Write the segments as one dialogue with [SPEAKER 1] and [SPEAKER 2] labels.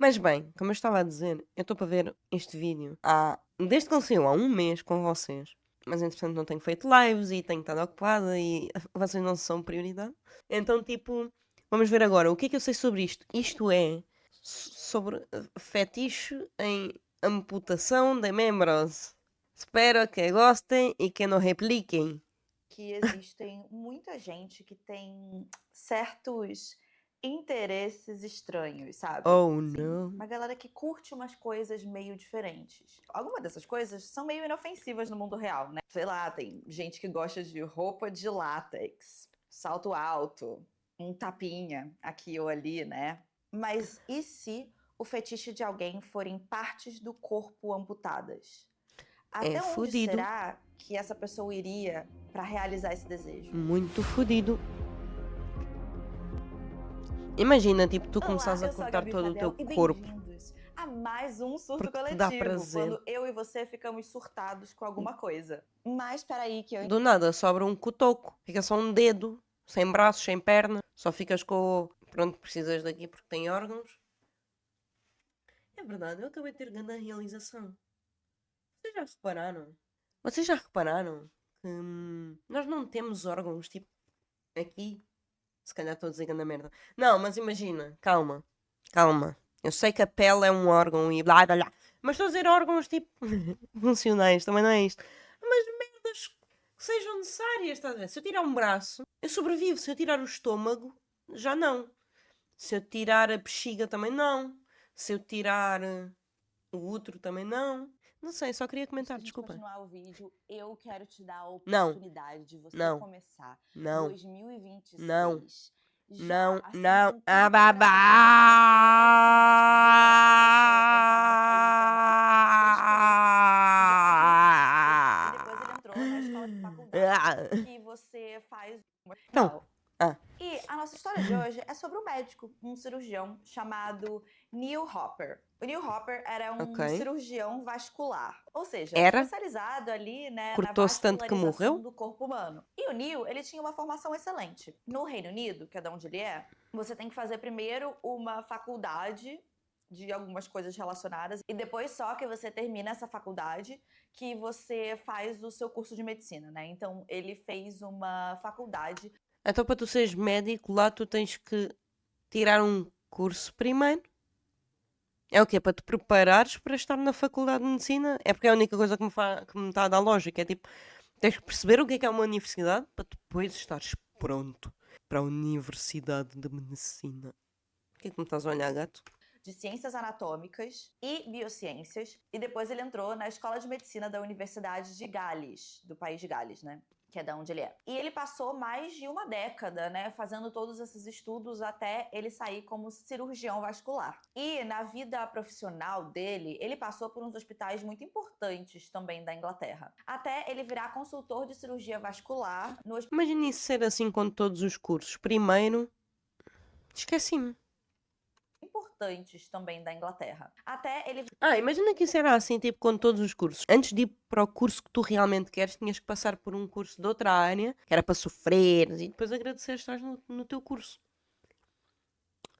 [SPEAKER 1] Mas bem, como eu estava a dizer, eu estou para ver este vídeo desde que ele saiu há um mês com vocês. Mas entretanto não tenho feito lives e tenho estado ocupada e vocês não são prioridade. Então, tipo, vamos ver agora o que é que eu sei sobre isto. Isto é sobre fetiche em amputação de membros. Espero que gostem e que não repliquem.
[SPEAKER 2] Que existem muita gente que tem certos interesses estranhos, sabe?
[SPEAKER 1] Oh
[SPEAKER 2] Assim,
[SPEAKER 1] não.
[SPEAKER 2] uma galera que curte umas coisas meio diferentes. Algumas dessas coisas são meio inofensivas no mundo real, né? Sei lá, tem gente que gosta de roupa de látex, salto alto, um tapinha aqui ou ali, né? Mas e se o fetiche de alguém forem partes do corpo amputadas?
[SPEAKER 1] É
[SPEAKER 2] Até onde
[SPEAKER 1] fudido.
[SPEAKER 2] será que essa pessoa iria para realizar esse desejo?
[SPEAKER 1] Muito fudido. Imagina, tipo, tu
[SPEAKER 2] Olá,
[SPEAKER 1] começares a
[SPEAKER 2] eu sou a
[SPEAKER 1] cortar
[SPEAKER 2] Gabi
[SPEAKER 1] todo o teu
[SPEAKER 2] Fadel e
[SPEAKER 1] corpo
[SPEAKER 2] bem-vindos a mais um surto
[SPEAKER 1] porque te dá
[SPEAKER 2] coletivo,
[SPEAKER 1] prazer.
[SPEAKER 2] quando eu e você ficamos surtados com alguma coisa. Mas peraí que eu...
[SPEAKER 1] Do nada sobra um cotoco, fica só um dedo, sem braços, sem perna, só ficas com o. Pronto, precisas daqui porque tem órgãos. É verdade, eu acabei de ter grande realização. Vocês já repararam? Vocês já repararam que nós não temos órgãos, tipo, aqui? Se calhar estou a dizer grande merda. Não, mas imagina, calma, calma. Eu sei que a pele é um órgão e blá blá blá. Mas estou a dizer órgãos tipo funcionais, também não é isto. Mas merdas que sejam necessárias, estás a ver? Se eu tirar um braço, eu sobrevivo. Se eu tirar o estômago, já não. Se eu tirar a bexiga, também não. Se eu tirar o útero, também não. Não sei, só queria
[SPEAKER 2] Antes
[SPEAKER 1] comentar,
[SPEAKER 2] da gente
[SPEAKER 1] desculpa.
[SPEAKER 2] continuar o vídeo, eu quero te dar a
[SPEAKER 1] Não,
[SPEAKER 2] oportunidade de você
[SPEAKER 1] não,
[SPEAKER 2] começar
[SPEAKER 1] não, não,
[SPEAKER 2] 2026 já
[SPEAKER 1] não,
[SPEAKER 2] assim
[SPEAKER 1] não.
[SPEAKER 2] com
[SPEAKER 1] Ah,
[SPEAKER 2] tudo preparadinho para você não vai de bobeira, para você entrar aí no trabalho sem escolher o dia certo. E depois ele entrou na escola de faculdade que você faz
[SPEAKER 1] Então,
[SPEAKER 2] tal.
[SPEAKER 1] ah,
[SPEAKER 2] E a nossa história de hoje é sobre um médico, um cirurgião chamado Neil Hopper. O Neil Hopper era um
[SPEAKER 1] ok.
[SPEAKER 2] cirurgião vascular, ou seja,
[SPEAKER 1] Era?
[SPEAKER 2] especializado ali, né, na
[SPEAKER 1] Cortou-se tanto que
[SPEAKER 2] vascularização
[SPEAKER 1] morreu?
[SPEAKER 2] do corpo humano. E o Neil, ele tinha uma formação excelente. No Reino Unido, que é de onde ele é, você tem que fazer primeiro uma faculdade de algumas coisas relacionadas e depois só que você termina essa faculdade que você faz o seu curso de medicina, né? Então ele fez uma faculdade.
[SPEAKER 1] Então, para tu seres médico, lá tu tens que tirar um curso primeiro. É o quê? Para te preparares para estar na faculdade de medicina? É porque é a única coisa que me está a dar lógica. É tipo, tens que perceber o que é uma universidade para depois estares pronto para a Universidade de Medicina. O que é que me estás a olhar, gato?
[SPEAKER 2] De ciências anatômicas e biociências, e depois ele entrou na Escola de Medicina da Universidade de Gales, do país de Gales, né? Que é da onde ele é. E ele passou mais de uma década, né, fazendo todos esses estudos até ele sair como cirurgião vascular. E na vida profissional dele, ele passou por uns hospitais muito importantes também da Inglaterra, até ele virar consultor de cirurgia vascular no
[SPEAKER 1] Imagina isso ser assim com todos os cursos. Primeiro, esqueci-me.
[SPEAKER 2] importantes também da Inglaterra. Até ele
[SPEAKER 1] Imagina que isso era assim, tipo, com todos os cursos. Antes de ir para o curso que tu realmente queres, tinhas que passar por um curso de outra área, que era para sofreres, e depois agradecer estás no teu curso.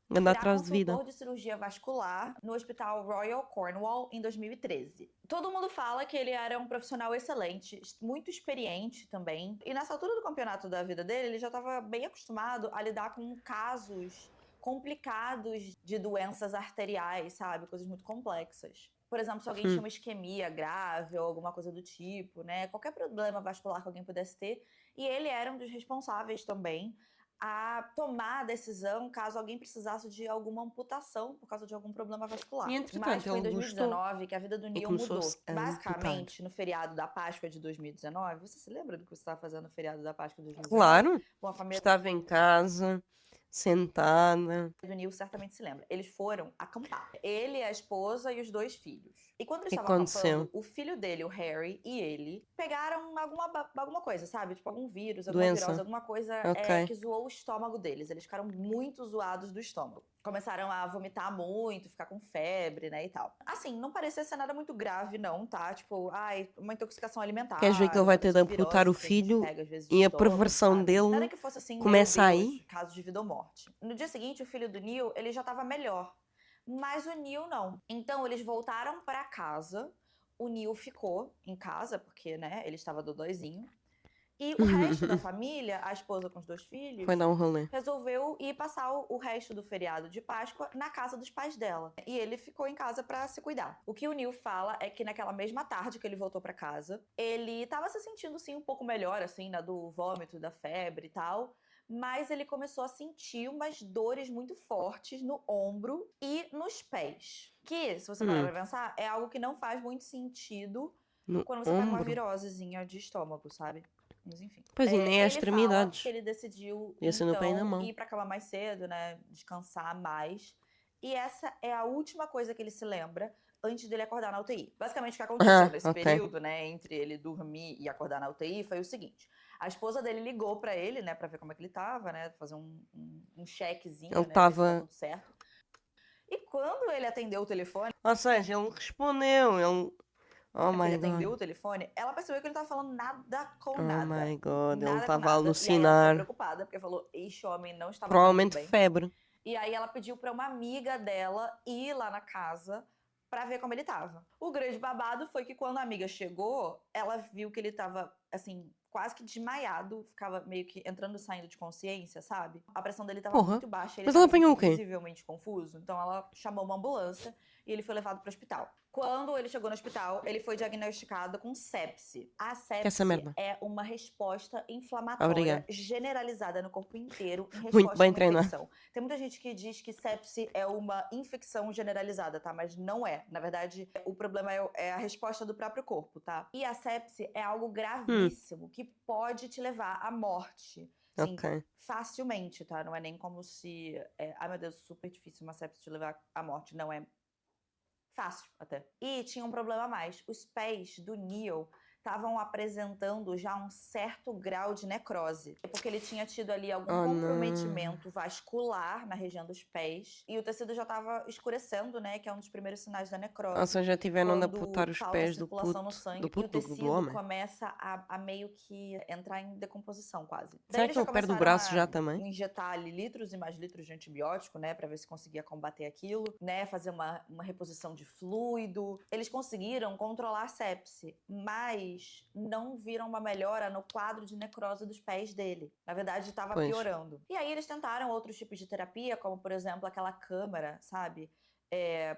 [SPEAKER 1] Andar
[SPEAKER 2] virar
[SPEAKER 1] atrás de vida.
[SPEAKER 2] consultor de cirurgia vascular no Hospital Royal Cornwall em 2013. Todo mundo fala que ele era um profissional excelente, muito experiente também. E nessa altura do campeonato da vida dele, ele já estava bem acostumado a lidar com casos complicados de doenças arteriais, sabe? Coisas muito complexas. Por exemplo, se alguém tinha uma isquemia grave ou alguma coisa do tipo, né? Qualquer problema vascular que alguém pudesse ter. E ele era um dos responsáveis também a tomar a decisão caso alguém precisasse de alguma amputação por causa de algum problema
[SPEAKER 1] E
[SPEAKER 2] vascular. Mas
[SPEAKER 1] entretanto,
[SPEAKER 2] foi em
[SPEAKER 1] ele gostou
[SPEAKER 2] 2019 que a vida do
[SPEAKER 1] e
[SPEAKER 2] Neil
[SPEAKER 1] começou-se
[SPEAKER 2] mudou.
[SPEAKER 1] a amputar.
[SPEAKER 2] Basicamente, no feriado da Páscoa de 2019, você se lembra do que você estava fazendo no feriado da Páscoa de 2019?
[SPEAKER 1] Claro,
[SPEAKER 2] Bom, a família
[SPEAKER 1] estava em casa, sentada.
[SPEAKER 2] do Neil certamente se lembra. Eles foram acampar. Ele, a esposa e os dois filhos. E quando
[SPEAKER 1] O
[SPEAKER 2] eles
[SPEAKER 1] que
[SPEAKER 2] estavam
[SPEAKER 1] aconteceu?
[SPEAKER 2] acampando, o filho dele, o Harry, e ele pegaram alguma coisa, sabe? Tipo, algum vírus, alguma virose,
[SPEAKER 1] Doença.
[SPEAKER 2] alguma coisa
[SPEAKER 1] Ok.
[SPEAKER 2] que zoou o estômago deles. Eles ficaram muito zoados do estômago. Começaram a vomitar muito, ficar com febre, né, e tal. Assim, não parecia ser nada muito grave, não, tá? Tipo, uma intoxicação
[SPEAKER 1] Queres ver que
[SPEAKER 2] alimentar,
[SPEAKER 1] ele
[SPEAKER 2] uma
[SPEAKER 1] vai ter de
[SPEAKER 2] dessas
[SPEAKER 1] amputar o
[SPEAKER 2] viroses que a gente
[SPEAKER 1] filho
[SPEAKER 2] pega às vezes de
[SPEAKER 1] e a
[SPEAKER 2] estômago,
[SPEAKER 1] perversão
[SPEAKER 2] sabe? Nada
[SPEAKER 1] dele
[SPEAKER 2] que fosse assim, meu
[SPEAKER 1] começa
[SPEAKER 2] Deus,
[SPEAKER 1] aí?
[SPEAKER 2] caso de vida ou morte. No dia seguinte, o filho do Neil, ele já tava melhor. Mas o Neil não. Então eles voltaram pra casa. O Neil ficou em casa, porque, né, ele estava dodóizinho. E o resto da família, a esposa com os 2 filhos,
[SPEAKER 1] Foi dar um rolê.
[SPEAKER 2] resolveu ir passar o resto do feriado de Páscoa na casa dos pais dela. E ele ficou em casa pra se cuidar. O que o Neil fala é que naquela mesma tarde que ele voltou pra casa, ele tava se sentindo, sim, um pouco melhor, assim, né, do vômito, da febre e tal. Mas ele começou a sentir umas dores muito fortes no ombro e nos pés. Que, se você parar pra pensar, é algo que não faz muito sentido
[SPEAKER 1] No
[SPEAKER 2] quando você pega uma
[SPEAKER 1] ombro.
[SPEAKER 2] virosezinha de estômago, sabe? Mas enfim.
[SPEAKER 1] Pois e nem as
[SPEAKER 2] Ele fala
[SPEAKER 1] extremidades.
[SPEAKER 2] que ele decidiu,
[SPEAKER 1] Ia ser no pé e na
[SPEAKER 2] então,
[SPEAKER 1] mão.
[SPEAKER 2] ir pra cama mais cedo, né? Descansar mais. E essa é a última coisa que ele se lembra antes dele acordar na UTI. Basicamente, o que aconteceu nesse
[SPEAKER 1] Ok.
[SPEAKER 2] período, né, entre ele dormir e acordar na UTI foi o seguinte. A esposa dele ligou pra ele, né, pra ver como é que ele tava, né, fazer um checkzinho,
[SPEAKER 1] Ele
[SPEAKER 2] né, ver se tá
[SPEAKER 1] tava.
[SPEAKER 2] tudo certo. E quando ele atendeu o telefone,
[SPEAKER 1] Ou seja, ele respondeu. Ele. Oh
[SPEAKER 2] que ele
[SPEAKER 1] my
[SPEAKER 2] atendeu
[SPEAKER 1] god.
[SPEAKER 2] o telefone, ela percebeu que ele tava falando nada com
[SPEAKER 1] Oh
[SPEAKER 2] nada.
[SPEAKER 1] my god. Ele
[SPEAKER 2] Nada com
[SPEAKER 1] tava a
[SPEAKER 2] nada. E aí ela ficou
[SPEAKER 1] alucinar.
[SPEAKER 2] preocupada, porque falou, este homem não estava dormindo
[SPEAKER 1] Provavelmente
[SPEAKER 2] bem.
[SPEAKER 1] febre.
[SPEAKER 2] E aí ela pediu pra uma amiga dela ir lá na casa pra ver como ele tava. O grande babado foi que quando a amiga chegou, ela viu que ele tava, assim, quase que desmaiado, ficava meio que entrando e saindo de consciência, sabe? A pressão dele tava
[SPEAKER 1] Porra.
[SPEAKER 2] muito baixa, ele
[SPEAKER 1] Mas ela
[SPEAKER 2] tava, assim,
[SPEAKER 1] apanhou o quê?
[SPEAKER 2] visivelmente confuso. Então ela chamou uma ambulância e ele foi levado pro hospital. Quando ele chegou no hospital, ele foi diagnosticado com sepse. A
[SPEAKER 1] Que essa
[SPEAKER 2] sepse
[SPEAKER 1] merda.
[SPEAKER 2] é uma resposta inflamatória
[SPEAKER 1] Obrigado.
[SPEAKER 2] generalizada no corpo inteiro em
[SPEAKER 1] Muito
[SPEAKER 2] resposta a
[SPEAKER 1] bem
[SPEAKER 2] uma
[SPEAKER 1] treinado.
[SPEAKER 2] infecção. Tem muita gente que diz que sepse é uma infecção generalizada, tá? Mas não é. Na verdade, o problema é a resposta do próprio corpo, tá? E a sepse é algo gravíssimo que pode te levar à morte. Sim,
[SPEAKER 1] Ok.
[SPEAKER 2] facilmente, tá? Não é nem como se... ai, meu Deus, super difícil uma sepse te levar à morte. Não, é fácil até. E tinha um problema a mais. Os pés do Neil estavam apresentando já um certo grau de necrose. Porque ele tinha tido ali algum
[SPEAKER 1] Oh, não.
[SPEAKER 2] comprometimento vascular na região dos pés. E o tecido já estava escurecendo, né? Que é um dos primeiros sinais da
[SPEAKER 1] Ou
[SPEAKER 2] necrose.
[SPEAKER 1] seja, tiveram de
[SPEAKER 2] Quando
[SPEAKER 1] apontar os
[SPEAKER 2] falta
[SPEAKER 1] pés do
[SPEAKER 2] circulação no
[SPEAKER 1] puto.
[SPEAKER 2] sangue
[SPEAKER 1] Do
[SPEAKER 2] e o
[SPEAKER 1] puto, do
[SPEAKER 2] tecido
[SPEAKER 1] homem.
[SPEAKER 2] começa a meio que entrar em decomposição quase. Daí
[SPEAKER 1] Será
[SPEAKER 2] eles
[SPEAKER 1] que
[SPEAKER 2] já
[SPEAKER 1] ele perde o
[SPEAKER 2] começaram
[SPEAKER 1] braço
[SPEAKER 2] a
[SPEAKER 1] já também?
[SPEAKER 2] injetar ali litros e mais litros de antibiótico, né, pra ver se conseguia combater aquilo, né, fazer uma reposição de fluido. Eles conseguiram controlar a sepse, mas não viram uma melhora no quadro de necrose dos pés dele. Na verdade, estava
[SPEAKER 1] Pois.
[SPEAKER 2] piorando. E aí eles tentaram outros tipos de terapia, como por exemplo aquela câmara, sabe?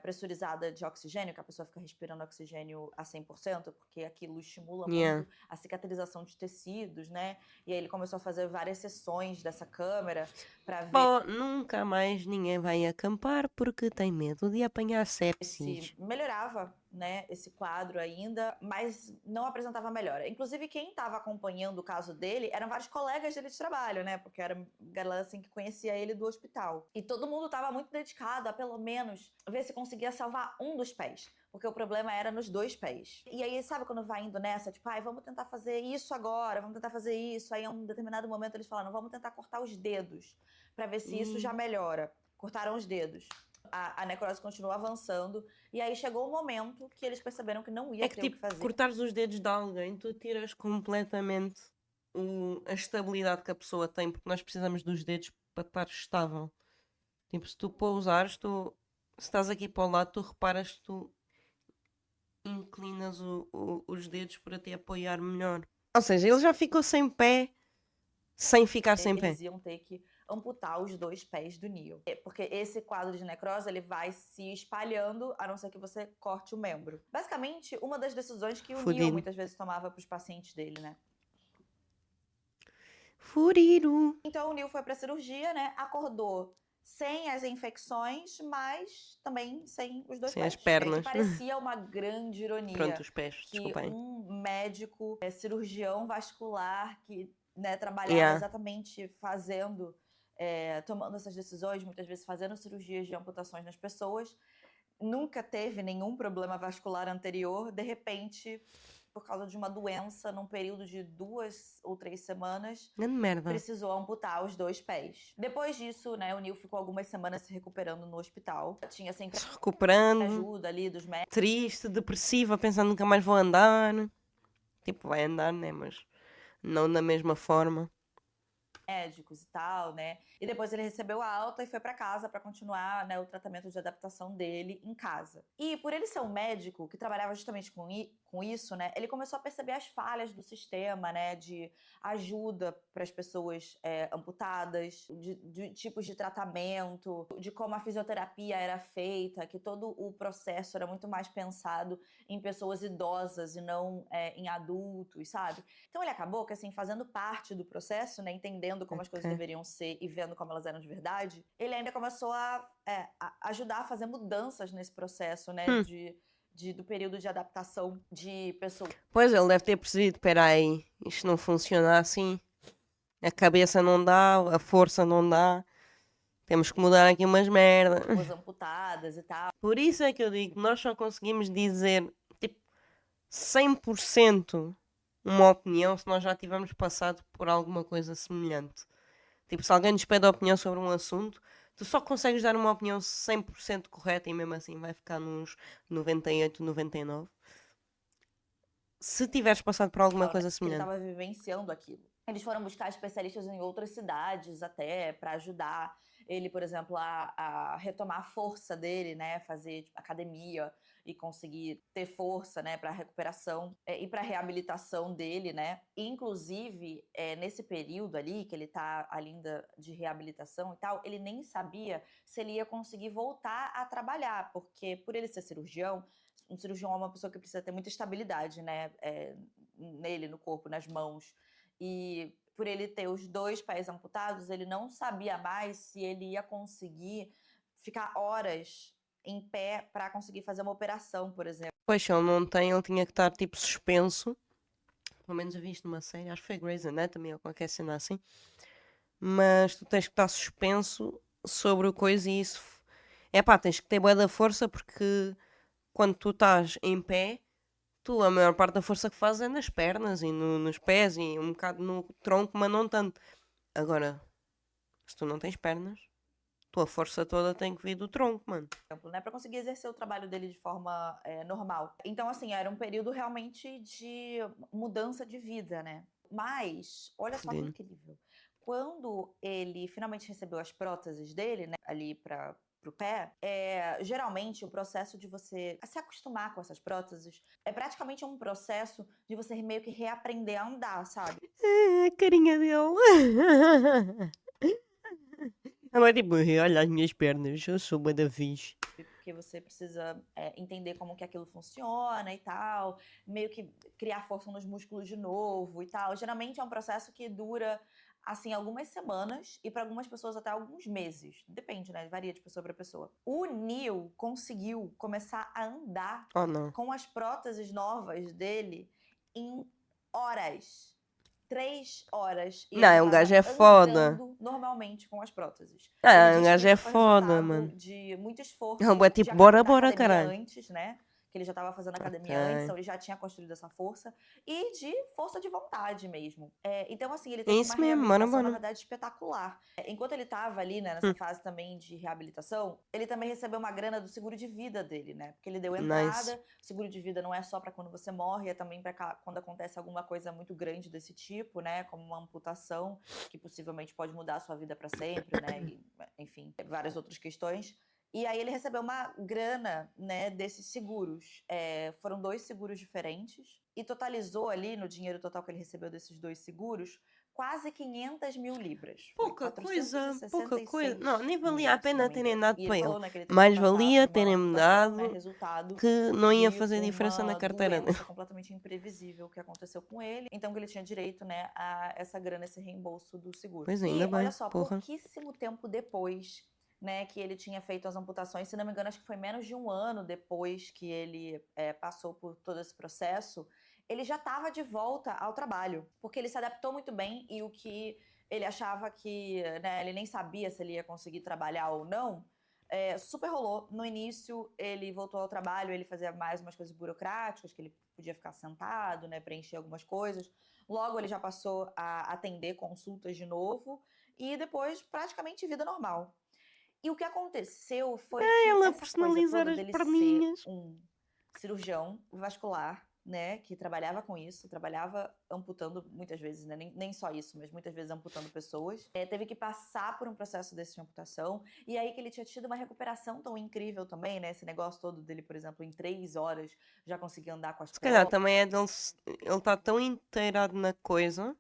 [SPEAKER 2] Pressurizada de oxigênio, que a pessoa fica respirando oxigênio a 100%, porque aquilo estimula
[SPEAKER 1] Yeah.
[SPEAKER 2] muito a cicatrização de tecidos, né? E aí ele começou a fazer várias sessões dessa câmera pra ver
[SPEAKER 1] Bom, nunca mais ninguém vai acampar porque tem medo de apanhar sepsis.
[SPEAKER 2] se melhorava, né, esse quadro ainda, mas não apresentava melhora. Inclusive, quem estava acompanhando o caso dele eram vários colegas dele de trabalho, né, porque era galera assim que conhecia ele do hospital. E todo mundo estava muito dedicado a pelo menos ver se conseguia salvar um dos pés. Porque o problema era nos 2 pés. E aí, sabe quando vai indo nessa? Tipo, ai, vamos tentar fazer isso agora, vamos tentar fazer isso. Aí, em um determinado momento, eles falaram, vamos tentar cortar os dedos pra ver se isso já melhora. Cortaram os dedos. A necrose continuou avançando. E aí chegou o momento que eles perceberam que não ia
[SPEAKER 1] É que
[SPEAKER 2] ter o que
[SPEAKER 1] tipo,
[SPEAKER 2] fazer.
[SPEAKER 1] cortares os dedos de alguém, tu tiras completamente a estabilidade que a pessoa tem, porque nós precisamos dos dedos para estar estável. Tipo, se tu pousares, se estás aqui para o lado, tu reparas que tu inclinas os dedos para te apoiar melhor. Ou seja, ele já ficou sem pé, sem ficar sem pé.
[SPEAKER 2] Eles iam ter que amputar os 2 pés do Neil. Porque esse quadro de necrose, ele vai se espalhando, a não ser que você corte o membro. Basicamente, uma das decisões que o Neil
[SPEAKER 1] Fudido.
[SPEAKER 2] muitas vezes tomava para os pacientes dele, né?
[SPEAKER 1] Furido.
[SPEAKER 2] Então o Neil foi pra cirurgia, né? Acordou sem as infecções, mas também sem os 2
[SPEAKER 1] Sem
[SPEAKER 2] pés.
[SPEAKER 1] as pernas.
[SPEAKER 2] Que parecia uma grande ironia.
[SPEAKER 1] Pronto, os pés,
[SPEAKER 2] Que
[SPEAKER 1] desculpem.
[SPEAKER 2] um médico cirurgião vascular que, né, trabalhava
[SPEAKER 1] Yeah.
[SPEAKER 2] exatamente tomando essas decisões, muitas vezes fazendo cirurgias de amputações nas pessoas, nunca teve nenhum problema vascular anterior, de repente, por causa de uma doença, num período de 2 ou 3 semanas,
[SPEAKER 1] Grande merda.
[SPEAKER 2] precisou amputar os 2 pés. Depois disso, né, o Neil ficou algumas semanas se recuperando no hospital. Tinha sempre
[SPEAKER 1] Se recuperando.
[SPEAKER 2] ajuda ali dos médicos.
[SPEAKER 1] Triste, depressiva, pensando nunca mais vou andar. Tipo, vai andar, né? Mas não da mesma forma.
[SPEAKER 2] médicos e tal, né? E depois ele recebeu a alta e foi pra casa pra continuar, né, o tratamento de adaptação dele em casa. E por ele ser um médico que trabalhava justamente com isso, né, ele começou a perceber as falhas do sistema, né, de ajuda para as pessoas amputadas, de tipos de tratamento, de como a fisioterapia era feita, que todo o processo era muito mais pensado em pessoas idosas e não em adultos, sabe? Então ele acabou que, assim, fazendo parte do processo, né, entendendo como as coisas
[SPEAKER 1] Ok.
[SPEAKER 2] deveriam ser e vendo como elas eram de verdade, ele ainda começou a ajudar a fazer mudanças nesse processo, né,
[SPEAKER 1] Hum.
[SPEAKER 2] do período de adaptação de pessoas.
[SPEAKER 1] Pois, ele deve ter percebido, espera aí, isto não funciona assim. A cabeça não dá, a força não dá. Temos que mudar aqui umas merda.
[SPEAKER 2] Amputadas e tal.
[SPEAKER 1] Por isso é que eu digo, nós só conseguimos dizer, tipo, 100% uma opinião se nós já tivermos passado por alguma coisa semelhante. Tipo, se alguém nos pede opinião sobre um assunto, tu só consegues dar uma opinião 100% correta e mesmo assim vai ficar nos 98, 99. Se tiveres passado por alguma coisa
[SPEAKER 2] Que ele
[SPEAKER 1] semelhante.
[SPEAKER 2] estava vivenciando aquilo. Eles foram buscar especialistas em outras cidades até para ajudar ele, por exemplo, a retomar a força dele, né, fazer tipo, academia e conseguir ter força, né, para recuperação e para reabilitação dele, né. E, inclusive, nesse período ali que ele tá ainda de reabilitação e tal, ele nem sabia se ele ia conseguir voltar a trabalhar, porque por ele ser cirurgião, um cirurgião é uma pessoa que precisa ter muita estabilidade, né, nele, no corpo, nas mãos. E por ele ter os 2 pés amputados, ele não sabia mais se ele ia conseguir ficar horas em pé para conseguir fazer uma operação, por exemplo.
[SPEAKER 1] Pois, se ele não tem, ele tinha que estar tipo suspenso. Pelo menos eu vi isto numa série, acho que foi Grey's Anatomy ou qualquer cena assim. Mas tu tens que estar suspenso sobre o coisa e isso. É pá, tens que ter bué da força porque quando tu estás em pé, tu a maior parte da força que fazes é nas pernas e nos pés e um bocado no tronco, mas não tanto. Agora, se tu não tens pernas, tua força toda tem que vir do tronco, mano.
[SPEAKER 2] Né, para conseguir exercer o trabalho dele de forma normal. Então, assim, era um período realmente de mudança de vida, né? Mas, olha só que
[SPEAKER 1] Fodido.
[SPEAKER 2] incrível. Quando ele finalmente recebeu as próteses dele, né, ali para o pé, geralmente o processo de você se acostumar com essas próteses é praticamente um processo de você meio que reaprender a andar, sabe?
[SPEAKER 1] A carinha dele. Ela é tipo, olha as minhas pernas, eu sou bué da fixe.
[SPEAKER 2] Porque você precisa entender como que aquilo funciona e tal, meio que criar força nos músculos de novo e tal. Geralmente é um processo que dura assim algumas semanas e para algumas pessoas até alguns meses. Depende, né? Varia de pessoa para pessoa. O Neil conseguiu começar a andar
[SPEAKER 1] Oh não.
[SPEAKER 2] com as próteses novas dele em horas. 3 horas e ele
[SPEAKER 1] Não, o gajo
[SPEAKER 2] estava
[SPEAKER 1] é foda.
[SPEAKER 2] andando normalmente com as próteses. Ele
[SPEAKER 1] Ah, o
[SPEAKER 2] diz que
[SPEAKER 1] gajo é
[SPEAKER 2] isso foi
[SPEAKER 1] foda,
[SPEAKER 2] resultado
[SPEAKER 1] mano.
[SPEAKER 2] de muito
[SPEAKER 1] Ele é
[SPEAKER 2] esforço
[SPEAKER 1] tipo, bora,
[SPEAKER 2] da
[SPEAKER 1] bora,
[SPEAKER 2] academia
[SPEAKER 1] caralho.
[SPEAKER 2] antes, né? Que ele já estava fazendo
[SPEAKER 1] Ok.
[SPEAKER 2] academia antes, então ele já tinha construído essa força. E de força de vontade mesmo. Então, assim, ele
[SPEAKER 1] É
[SPEAKER 2] teve uma
[SPEAKER 1] isso mesmo, bora,
[SPEAKER 2] reabilitação, na
[SPEAKER 1] bora.
[SPEAKER 2] verdade, espetacular. Enquanto ele estava ali, né, nessa
[SPEAKER 1] Hum,
[SPEAKER 2] fase também de reabilitação, ele também recebeu uma grana do seguro de vida dele, né? Porque ele deu
[SPEAKER 1] nice.
[SPEAKER 2] entrada. O seguro de vida não é só para quando você morre, é também para quando acontece alguma coisa muito grande desse tipo, né? Como uma amputação, que possivelmente pode mudar a sua vida para sempre, né? E, enfim, várias outras questões. E aí ele recebeu uma grana, né, desses seguros. Foram 2 seguros diferentes e totalizou ali, no dinheiro total que ele recebeu desses 2 seguros, quase 500 mil libras. Foi
[SPEAKER 1] Pouca coisa, pouca coisa. Não,
[SPEAKER 2] 466
[SPEAKER 1] nem valia a
[SPEAKER 2] mil, se não
[SPEAKER 1] pena
[SPEAKER 2] me
[SPEAKER 1] terem
[SPEAKER 2] engano.
[SPEAKER 1] dado
[SPEAKER 2] E
[SPEAKER 1] para
[SPEAKER 2] ele
[SPEAKER 1] ele.
[SPEAKER 2] falou, né, que ele teve que
[SPEAKER 1] Mais
[SPEAKER 2] passar por
[SPEAKER 1] valia
[SPEAKER 2] uma
[SPEAKER 1] terem-me
[SPEAKER 2] amputação, né,
[SPEAKER 1] dado
[SPEAKER 2] resultado
[SPEAKER 1] que não ia
[SPEAKER 2] de
[SPEAKER 1] fazer diferença na
[SPEAKER 2] uma
[SPEAKER 1] carteira dele.
[SPEAKER 2] doença completamente imprevisível que aconteceu com ele. Então que ele tinha direito, né, a essa grana, esse reembolso do seguro.
[SPEAKER 1] Pois
[SPEAKER 2] E
[SPEAKER 1] ainda
[SPEAKER 2] olha
[SPEAKER 1] bem,
[SPEAKER 2] só,
[SPEAKER 1] porra.
[SPEAKER 2] pouquíssimo tempo depois, né, que ele tinha feito as amputações, se não me engano, acho que foi menos de 1 ano depois que ele passou por todo esse processo, ele já estava de volta ao trabalho, porque ele se adaptou muito bem e o que ele achava que, né, ele nem sabia se ele ia conseguir trabalhar ou não, super rolou. No início, ele voltou ao trabalho, ele fazia mais umas coisas burocráticas, que ele podia ficar sentado, né, preencher algumas coisas. Logo, ele já passou a atender consultas de novo e depois, praticamente, vida normal. E o que aconteceu foi que
[SPEAKER 1] Ela
[SPEAKER 2] essa coisa
[SPEAKER 1] personalizar
[SPEAKER 2] toda
[SPEAKER 1] as
[SPEAKER 2] dele ser
[SPEAKER 1] perninhas.
[SPEAKER 2] um cirurgião vascular, né, que trabalhava com isso, trabalhava amputando muitas vezes, né, nem só isso, mas muitas vezes amputando pessoas, teve que passar por um processo desse de amputação, e aí que ele tinha tido uma recuperação tão incrível também, né, esse negócio todo dele, por exemplo, em 3 horas já conseguia andar com as
[SPEAKER 1] Se calhar
[SPEAKER 2] próteses.
[SPEAKER 1] também é dele. Ele está tão inteirado na coisa.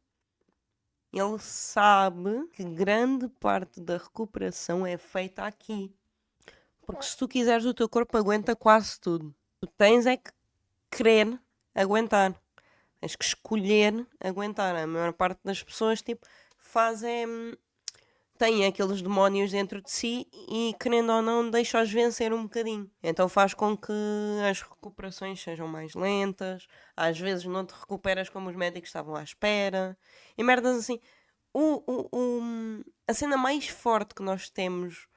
[SPEAKER 1] Ele sabe que grande parte da recuperação é feita aqui. Porque se tu quiseres, o teu corpo aguenta quase tudo. Tu tens é que querer aguentar. Tens que escolher aguentar. A maior parte das pessoas, tipo, fazem. Têm aqueles demónios dentro de si e, querendo ou não, deixa-os vencer um bocadinho. Então faz com que as recuperações sejam mais lentas. Às vezes não te recuperas como os médicos estavam à espera. E merdas assim. A cena mais forte que nós temos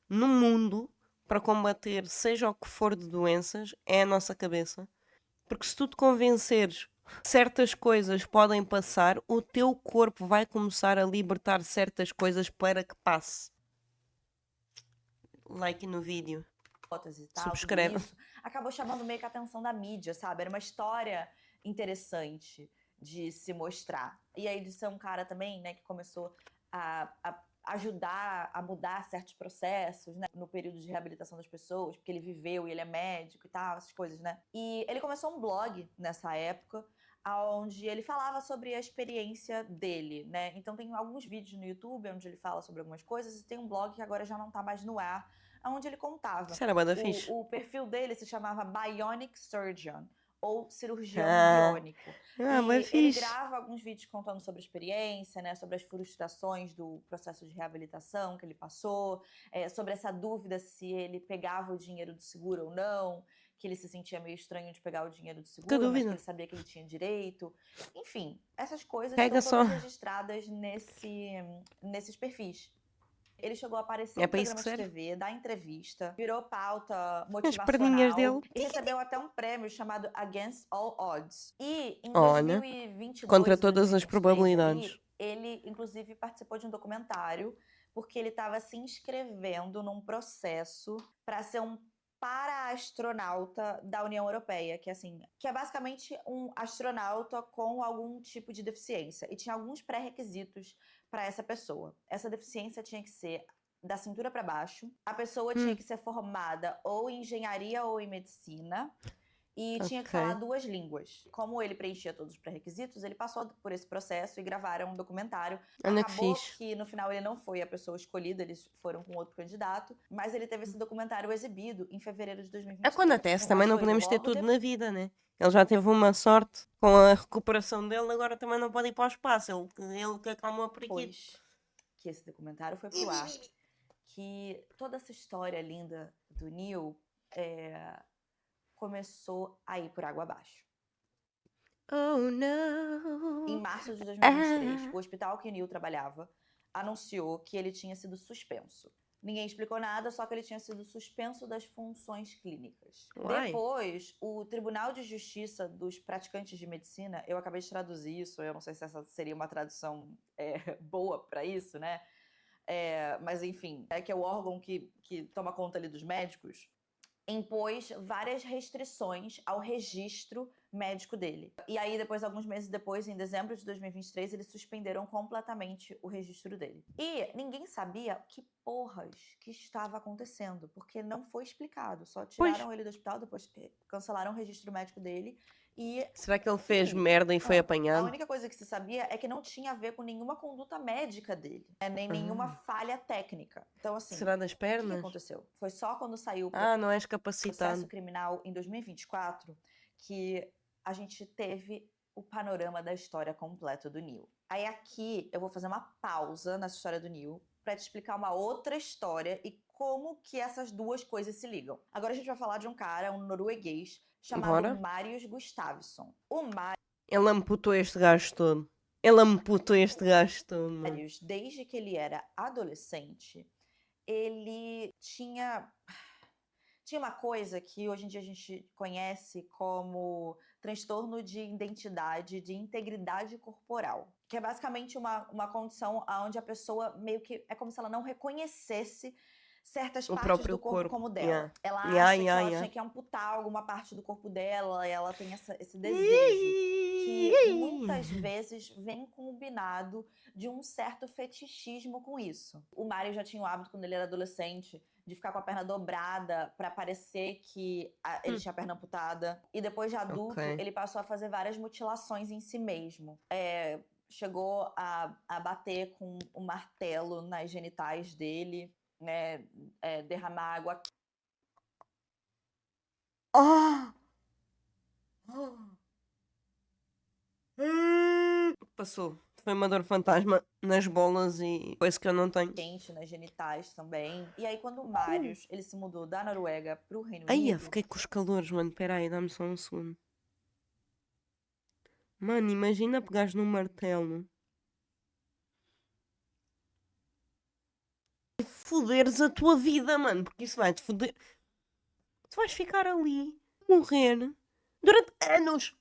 [SPEAKER 1] no mundo para combater seja o que for de doenças é a nossa cabeça. Porque se tu te convenceres que certas coisas podem passar, o teu corpo vai começar a libertar certas coisas para que passe. Like no vídeo.
[SPEAKER 2] E tal, tudo
[SPEAKER 1] Subscreve.
[SPEAKER 2] isso, acabou chamando meio que a atenção da mídia, sabe? Era uma história interessante de se mostrar. E aí de ser um cara também, né, que começou a ajudar a mudar certos processos, né, no período de reabilitação das pessoas, porque ele viveu e ele é médico e tal, essas coisas, né? E ele começou um blog nessa época, onde ele falava sobre a experiência dele, né? Então tem alguns vídeos no YouTube onde ele fala sobre algumas coisas e tem um blog que agora já não tá mais no ar, onde ele contava.
[SPEAKER 1] Isso era bué da fixe.
[SPEAKER 2] O perfil dele se chamava Bionic Surgeon, ou cirurgião
[SPEAKER 1] Ah,
[SPEAKER 2] biônico.
[SPEAKER 1] bué
[SPEAKER 2] E ele
[SPEAKER 1] fixe.
[SPEAKER 2] grava alguns vídeos contando sobre a experiência, né, sobre as frustrações do processo de reabilitação que ele passou, sobre essa dúvida se ele pegava o dinheiro do seguro ou não, que ele se sentia meio estranho de pegar o dinheiro do
[SPEAKER 1] Que
[SPEAKER 2] seguro, mas que
[SPEAKER 1] dúvida.
[SPEAKER 2] ele sabia que ele tinha direito. Enfim, essas coisas
[SPEAKER 1] Pega
[SPEAKER 2] estão
[SPEAKER 1] só.
[SPEAKER 2] todas registradas nesses perfis. Ele chegou a aparecer
[SPEAKER 1] É
[SPEAKER 2] em
[SPEAKER 1] para isso que
[SPEAKER 2] programas de
[SPEAKER 1] serve.
[SPEAKER 2] TV, dar entrevista, virou pauta
[SPEAKER 1] As perninhas
[SPEAKER 2] motivacional
[SPEAKER 1] dele.
[SPEAKER 2] e recebeu até um prêmio chamado Against All Odds. E em
[SPEAKER 1] Olha,
[SPEAKER 2] 2022
[SPEAKER 1] contra
[SPEAKER 2] e
[SPEAKER 1] todas as
[SPEAKER 2] 2023
[SPEAKER 1] probabilidades.
[SPEAKER 2] ali, ele inclusive participou de um documentário porque ele estava se inscrevendo num processo para ser um para-astronauta da União Europeia, que assim, que é basicamente um astronauta com algum tipo de deficiência e tinha alguns pré-requisitos para essa pessoa. Essa deficiência tinha que ser da cintura para baixo, a pessoa tinha que ser formada ou em engenharia ou em medicina e tinha que falar
[SPEAKER 1] Ok.
[SPEAKER 2] 2 línguas. Como ele preenchia todos os pré-requisitos, ele passou por esse processo e gravaram um documentário.
[SPEAKER 1] Olha que
[SPEAKER 2] Acabou
[SPEAKER 1] fixe.
[SPEAKER 2] que no final ele não foi a pessoa escolhida, eles foram com outro candidato, mas ele teve esse documentário exibido em fevereiro de
[SPEAKER 1] Acontece,
[SPEAKER 2] 2023.
[SPEAKER 1] também
[SPEAKER 2] Mas
[SPEAKER 1] não
[SPEAKER 2] foi
[SPEAKER 1] podemos ter
[SPEAKER 2] logo
[SPEAKER 1] tudo
[SPEAKER 2] depois.
[SPEAKER 1] na vida, né? Ele já teve uma sorte com a recuperação dele, agora também não pode ir para o espaço. Ele que acalmou a periquito.
[SPEAKER 2] Depois que esse documentário foi pro ar, que toda essa história linda do Neil começou a ir por água abaixo.
[SPEAKER 1] Oh no.
[SPEAKER 2] Em março de 2023,
[SPEAKER 1] Ah.
[SPEAKER 2] o hospital que o Neil trabalhava anunciou que ele tinha sido suspenso. Ninguém explicou nada, só que ele tinha sido suspenso das funções clínicas.
[SPEAKER 1] Uai.
[SPEAKER 2] Depois, o Tribunal de Justiça dos Praticantes de Medicina, eu acabei de traduzir isso, eu não sei se essa seria uma tradução boa para isso, né? Mas enfim, é que é o órgão que toma conta ali dos médicos, impôs várias restrições ao registro médico dele. E aí, depois, alguns meses depois, em dezembro de 2023, eles suspenderam completamente o registro dele. E ninguém sabia que porras que estava acontecendo, porque não foi explicado. Só tiraram ele do hospital, depois cancelaram o registro médico dele e...
[SPEAKER 1] Será que ele fez
[SPEAKER 2] Enfim,
[SPEAKER 1] merda e foi
[SPEAKER 2] a
[SPEAKER 1] apanhado?
[SPEAKER 2] única coisa que se sabia é que não tinha a ver com nenhuma conduta médica dele, nem nenhuma falha técnica. Então, assim,
[SPEAKER 1] Será das
[SPEAKER 2] o que
[SPEAKER 1] pernas?
[SPEAKER 2] aconteceu? Foi só quando saiu o
[SPEAKER 1] Não és
[SPEAKER 2] processo
[SPEAKER 1] capacitado.
[SPEAKER 2] criminal em 2024 que a gente teve o panorama da história completa do Neil. Aí aqui eu vou fazer uma pausa nessa história do Neil para te explicar uma outra história e como que essas duas coisas se ligam. Agora a gente vai falar de um cara, um norueguês, chamado
[SPEAKER 1] Bora.
[SPEAKER 2] Marius Gustavsson. O
[SPEAKER 1] Ele amputou este gajo todo. Ele amputou este gajo todo, mano.
[SPEAKER 2] Marius, desde que ele era adolescente, ele tinha uma coisa que hoje em dia a gente conhece como transtorno de identidade, de integridade corporal, que é basicamente uma condição onde a pessoa meio que é como se ela não reconhecesse certas
[SPEAKER 1] O
[SPEAKER 2] partes
[SPEAKER 1] próprio
[SPEAKER 2] do corpo
[SPEAKER 1] corpo.
[SPEAKER 2] como dela.
[SPEAKER 1] Yeah.
[SPEAKER 2] Ela
[SPEAKER 1] Yeah,
[SPEAKER 2] acha que
[SPEAKER 1] yeah,
[SPEAKER 2] ela
[SPEAKER 1] yeah.
[SPEAKER 2] tinha que amputar alguma parte do corpo dela, e ela tem esse desejo que muitas vezes vem combinado de um certo fetichismo com isso. O Mario já tinha o hábito, quando ele era adolescente, de ficar com a perna dobrada pra parecer que ele tinha a perna amputada. E depois de adulto,
[SPEAKER 1] Ok.
[SPEAKER 2] ele passou a fazer várias mutilações em si mesmo. Chegou a bater com o martelo nas genitais dele, né? Derramar água.
[SPEAKER 1] Ah! Passou. Foi uma dor fantasma nas bolas e coisa que eu não tenho.
[SPEAKER 2] Quente nas genitais também. E aí, quando o Marius ele se mudou da Noruega pro Reino
[SPEAKER 1] Ai, eu
[SPEAKER 2] Unido,
[SPEAKER 1] fiquei com os calores, mano. Pera aí, dá-me só um segundo. Mano, imagina pegares num martelo e foderes a tua vida, mano. Porque isso vai-te foder. Tu vais ficar ali, morrer, durante anos.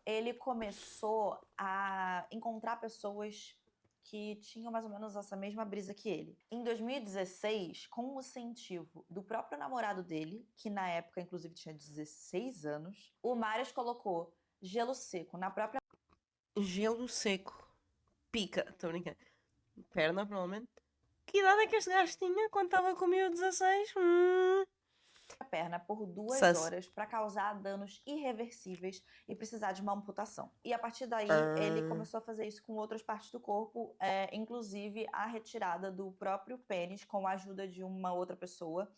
[SPEAKER 2] ele começou a encontrar pessoas que tinham mais ou menos essa mesma brisa que ele. Em 2016, com o incentivo do próprio namorado dele, que na época inclusive tinha 16 anos, o Marius colocou gelo seco na própria
[SPEAKER 1] Gelo seco. Pica. Estou brincando. Perna, provavelmente. Que idade é que este gajo tinha quando estava com o meu 16?
[SPEAKER 2] perna por 2
[SPEAKER 1] Sus.
[SPEAKER 2] horas para causar danos irreversíveis e precisar de uma amputação. E a partir daí, ele
[SPEAKER 1] Ah.
[SPEAKER 2] começou a fazer isso com outras partes do corpo, inclusive a retirada do próprio pênis com a ajuda de uma outra pessoa,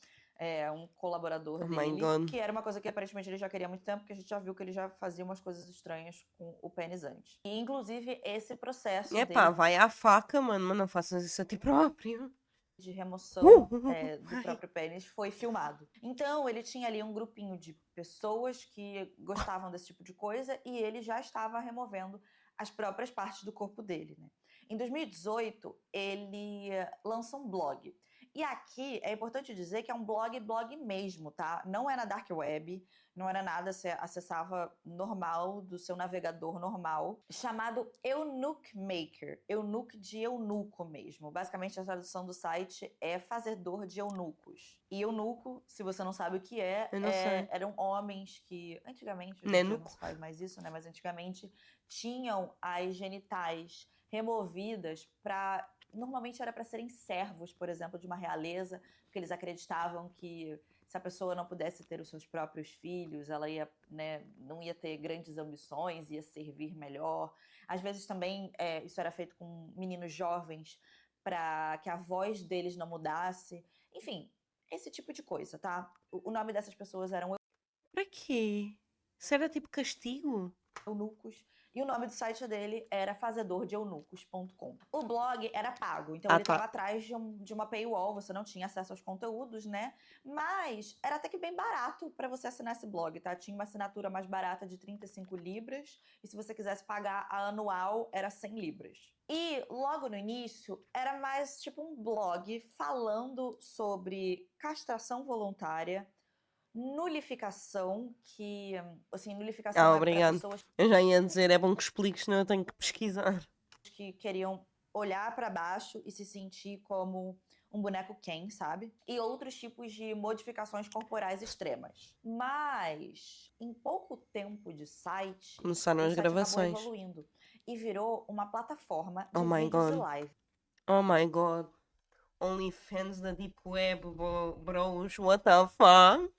[SPEAKER 2] um colaborador
[SPEAKER 1] Oh my
[SPEAKER 2] dele,
[SPEAKER 1] God.
[SPEAKER 2] que era uma coisa que aparentemente ele já queria há muito tempo, porque a gente já viu que ele já fazia umas coisas estranhas com o pênis antes. E inclusive esse processo
[SPEAKER 1] Epá,
[SPEAKER 2] dele
[SPEAKER 1] vai à faca, mano, mas não faças isso a ti próprio.
[SPEAKER 2] de remoção do
[SPEAKER 1] Ai.
[SPEAKER 2] próprio pênis foi filmado. Então, ele tinha ali um grupinho de pessoas que gostavam desse tipo de coisa e ele já estava removendo as próprias partes do corpo dele, né? Em 2018, ele lança um blog. E aqui é importante dizer que é um blog mesmo, tá? Não é na dark web, não era nada, você acessava normal, do seu navegador normal, chamado Eunuch Maker, eunuco de eunuco mesmo. Basicamente, a tradução do site é fazedor de eunucos. E eunuco, se você não sabe o que
[SPEAKER 1] Eu não sei.
[SPEAKER 2] eram homens que, antigamente, hoje em dia não
[SPEAKER 1] Nenuco.
[SPEAKER 2] se faz mais isso, né? Mas antigamente tinham as genitais removidas para... Normalmente era para serem servos, por exemplo, de uma realeza, porque eles acreditavam que se a pessoa não pudesse ter os seus próprios filhos, ela ia, né, não ia ter grandes ambições, ia servir melhor. Às vezes também isso era feito com meninos jovens para que a voz deles não mudasse. Enfim, esse tipo de coisa, tá? O nome dessas pessoas eram
[SPEAKER 1] Pra quê? Isso era tipo castigo?
[SPEAKER 2] eunucos. E o nome do site dele era fazedordeeunucos.com. O blog era pago, então
[SPEAKER 1] Ah,
[SPEAKER 2] ele estava
[SPEAKER 1] tá.
[SPEAKER 2] atrás de uma paywall, você não tinha acesso aos conteúdos, né? Mas era até que bem barato para você assinar esse blog, tá? Tinha uma assinatura mais barata de 35 libras, e se você quisesse pagar a anual, era 100 libras. E logo no início, era mais tipo um blog falando sobre castração voluntária, nulificação, que, assim, nulificação é para
[SPEAKER 1] Obrigado.
[SPEAKER 2] pessoas
[SPEAKER 1] Eu já ia dizer, é bom que expliques, senão eu tenho que pesquisar.
[SPEAKER 2] que queriam olhar para baixo e se sentir como um boneco Ken, sabe? E outros tipos de modificações corporais extremas. Mas, em pouco tempo de site,
[SPEAKER 1] Começaram
[SPEAKER 2] o
[SPEAKER 1] as
[SPEAKER 2] site acabou
[SPEAKER 1] gravações.
[SPEAKER 2] evoluindo e virou uma plataforma de
[SPEAKER 1] Oh my
[SPEAKER 2] vídeos e
[SPEAKER 1] God.
[SPEAKER 2] live.
[SPEAKER 1] Oh my God. OnlyFans da Deep Web, bros. What the fuck?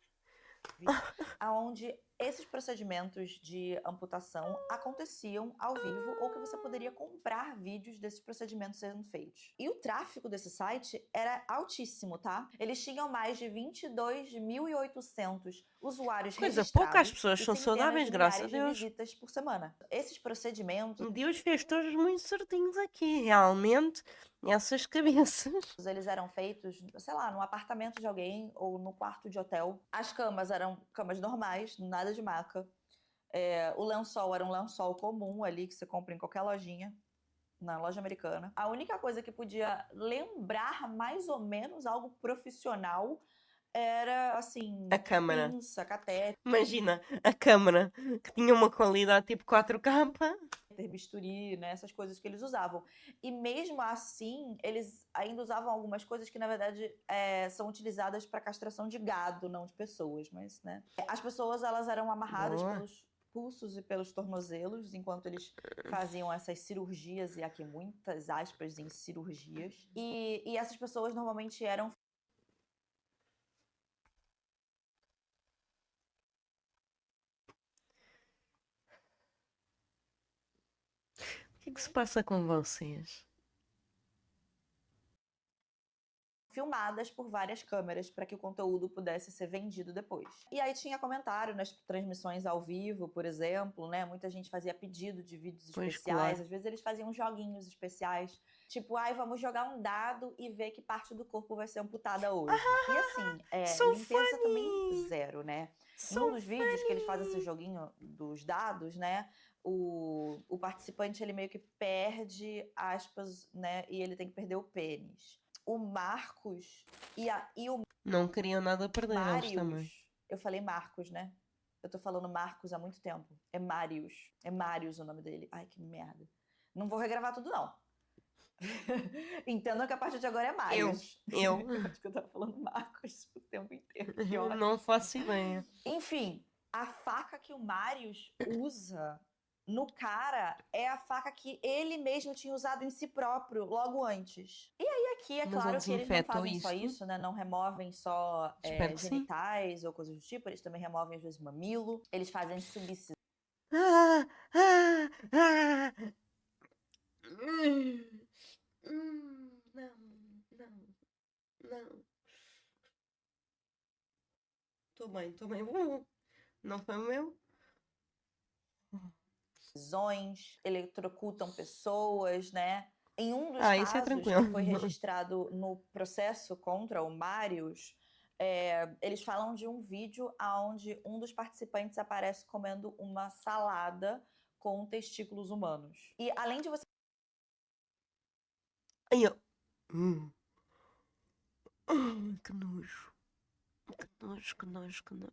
[SPEAKER 2] Onde esses procedimentos de amputação aconteciam ao vivo ou que você poderia comprar vídeos desses procedimentos sendo feitos. E o tráfego desse site era altíssimo, tá? Eles tinham mais de 22.800 usuários
[SPEAKER 1] Coisa
[SPEAKER 2] registrados
[SPEAKER 1] pouca, as pessoas
[SPEAKER 2] e
[SPEAKER 1] são
[SPEAKER 2] centenas
[SPEAKER 1] saudáveis,
[SPEAKER 2] de
[SPEAKER 1] graças a
[SPEAKER 2] milhares de
[SPEAKER 1] Deus.
[SPEAKER 2] visitas por semana. Esses procedimentos,
[SPEAKER 1] Deus fez todos muito certinhos aqui, realmente. Essas cabeças.
[SPEAKER 2] eles eram feitos, sei lá, no apartamento de alguém ou no quarto de hotel. As camas eram camas normais, nada de maca. O lençol era um lençol comum ali que você compra em qualquer lojinha, na loja americana. A única coisa que podia lembrar mais ou menos algo profissional era, assim,
[SPEAKER 1] A câmara.
[SPEAKER 2] pinça, catéter,
[SPEAKER 1] Imagina, a câmara que tinha uma qualidade tipo 4K.
[SPEAKER 2] catéter, bisturi, né? Essas coisas que eles usavam. E mesmo assim, eles ainda usavam algumas coisas que, na verdade, são utilizadas para castração de gado, não de pessoas, mas, né? As pessoas, elas eram amarradas
[SPEAKER 1] Boa.
[SPEAKER 2] pelos pulsos e pelos tornozelos, enquanto eles faziam essas cirurgias, e aqui muitas aspas em cirurgias. E essas pessoas normalmente eram
[SPEAKER 1] O que se passa com vocês?
[SPEAKER 2] filmadas por várias câmeras para que o conteúdo pudesse ser vendido depois. E aí tinha comentário nas transmissões ao vivo, por exemplo, né? Muita gente fazia pedido de vídeos
[SPEAKER 1] Pois,
[SPEAKER 2] especiais,
[SPEAKER 1] claro.
[SPEAKER 2] às vezes eles faziam joguinhos especiais, tipo, ai, vamos jogar um dado e ver que parte do corpo vai ser amputada hoje. E assim,
[SPEAKER 1] So
[SPEAKER 2] limpeza também
[SPEAKER 1] funny!
[SPEAKER 2] zero, né? Em um
[SPEAKER 1] So
[SPEAKER 2] dos vídeos que eles fazem esse
[SPEAKER 1] funny!
[SPEAKER 2] joguinho dos dados, né? O participante ele meio que perde aspas, né? E ele tem que perder o pênis. O Marcos e o
[SPEAKER 1] Não queriam nada perder, eles também.
[SPEAKER 2] Marius. Eu falei Marcos, né? Eu tô falando Marcos há muito tempo. É Marius. É Marius o nome dele. Ai, que merda. Não vou regravar tudo, não. Entendam que a partir de agora é Marius.
[SPEAKER 1] Eu.
[SPEAKER 2] Acho que eu tava falando Marcos o tempo inteiro. Que ótimo.
[SPEAKER 1] Não faço ideia.
[SPEAKER 2] Enfim, a faca que o Marius usa no cara é a faca que ele mesmo tinha usado em si próprio logo antes. E aí aqui é
[SPEAKER 1] Mas
[SPEAKER 2] claro
[SPEAKER 1] eles
[SPEAKER 2] que eles não
[SPEAKER 1] infectam
[SPEAKER 2] fazem só
[SPEAKER 1] isto?
[SPEAKER 2] isso, né? Não removem só
[SPEAKER 1] Espero que sim.
[SPEAKER 2] genitais ou coisas do tipo, eles também removem às vezes mamilo, eles fazem subcisão.
[SPEAKER 1] Ah, ah, ah. Não, não, não. Tô bem, tô bem. Não foi o meu?
[SPEAKER 2] Eletrocutam pessoas, né? Em um dos
[SPEAKER 1] Isso é
[SPEAKER 2] casos
[SPEAKER 1] tranquilo.
[SPEAKER 2] que foi registrado no processo contra o Marius, eles falam de um vídeo onde um dos participantes aparece comendo uma salada com testículos humanos. E além de você
[SPEAKER 1] Ai, ó. Que nojo. Que nojo, que nojo, que nojo.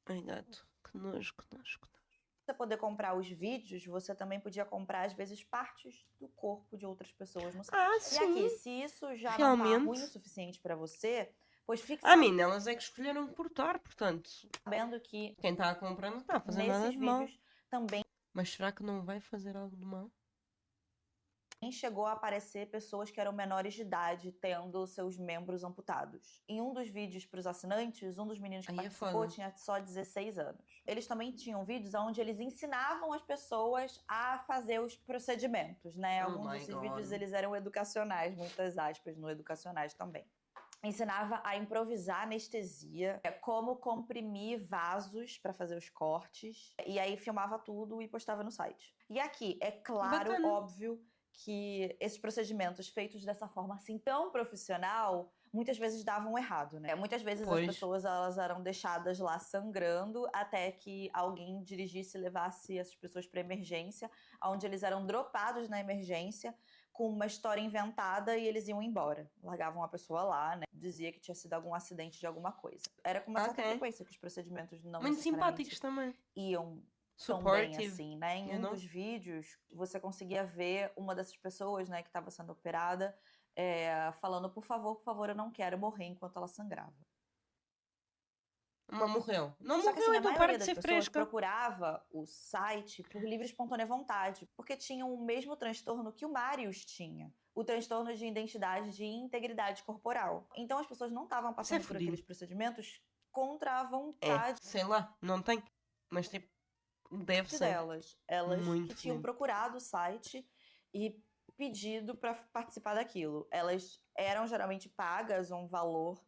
[SPEAKER 1] Ai, gato. Que nojo, que nojo, que nojo.
[SPEAKER 2] poder comprar os vídeos, você também podia comprar, às vezes, partes do corpo de outras pessoas no site.
[SPEAKER 1] Ah,
[SPEAKER 2] E
[SPEAKER 1] sim.
[SPEAKER 2] aqui, se isso já não tá
[SPEAKER 1] Realmente.
[SPEAKER 2] ruim o suficiente pra você, pois fique
[SPEAKER 1] A mim, elas é que escolheram cortar, portanto.
[SPEAKER 2] sabendo que
[SPEAKER 1] Quem está a comprar não está a fazer nada
[SPEAKER 2] nesses
[SPEAKER 1] de mal.
[SPEAKER 2] vídeos também
[SPEAKER 1] Mas será que não vai fazer algo de mal?
[SPEAKER 2] chegou a aparecer pessoas que eram menores de idade tendo seus membros amputados. Em um dos vídeos para os assinantes, um dos meninos que
[SPEAKER 1] Aí é
[SPEAKER 2] participou
[SPEAKER 1] foda.
[SPEAKER 2] tinha só 16 anos. Eles também tinham vídeos onde eles ensinavam as pessoas a fazer os procedimentos, né?
[SPEAKER 1] Oh
[SPEAKER 2] Alguns
[SPEAKER 1] my
[SPEAKER 2] desses
[SPEAKER 1] God.
[SPEAKER 2] vídeos eles eram educacionais, muitas aspas no educacionais também. Ensinava a improvisar anestesia, como comprimir vasos para fazer os cortes, e aí filmava tudo e postava no site. E aqui, é claro,
[SPEAKER 1] Bacana.
[SPEAKER 2] óbvio, que esses procedimentos feitos dessa forma assim tão profissional muitas vezes davam errado, né? Muitas vezes
[SPEAKER 1] Pois.
[SPEAKER 2] as pessoas elas eram deixadas lá sangrando até que alguém dirigisse e levasse essas pessoas para emergência, onde eles eram dropados na emergência com uma história inventada e eles iam embora. Largavam a pessoa lá, né? Dizia que tinha sido algum acidente de alguma coisa. Era com uma certa frequência que os procedimentos não
[SPEAKER 1] Muito
[SPEAKER 2] necessariamente
[SPEAKER 1] simpáticos também.
[SPEAKER 2] iam tão bem
[SPEAKER 1] Supportive.
[SPEAKER 2] assim, né? Em
[SPEAKER 1] you
[SPEAKER 2] um
[SPEAKER 1] know?
[SPEAKER 2] dos vídeos, você conseguia ver uma dessas pessoas, né, que estava sendo operada, falando, por favor, eu não quero morrer enquanto ela sangrava.
[SPEAKER 1] Uma morreu. Não
[SPEAKER 2] Só que
[SPEAKER 1] morreu,
[SPEAKER 2] assim, a
[SPEAKER 1] então para
[SPEAKER 2] maioria
[SPEAKER 1] de
[SPEAKER 2] das
[SPEAKER 1] ser
[SPEAKER 2] pessoas
[SPEAKER 1] fresca.
[SPEAKER 2] procurava o site por livre e espontânea vontade, porque tinham o mesmo transtorno que o Marius tinha. O transtorno de identidade de integridade corporal. Então as pessoas não estavam passando por
[SPEAKER 1] fudido.
[SPEAKER 2] aqueles procedimentos contra a vontade
[SPEAKER 1] Sei lá, não tem. Mas tipo, deve ser.
[SPEAKER 2] delas. Elas
[SPEAKER 1] Muito
[SPEAKER 2] que tinham
[SPEAKER 1] fodido.
[SPEAKER 2] procurado o site e pedido para participar daquilo. Elas eram geralmente pagas um valor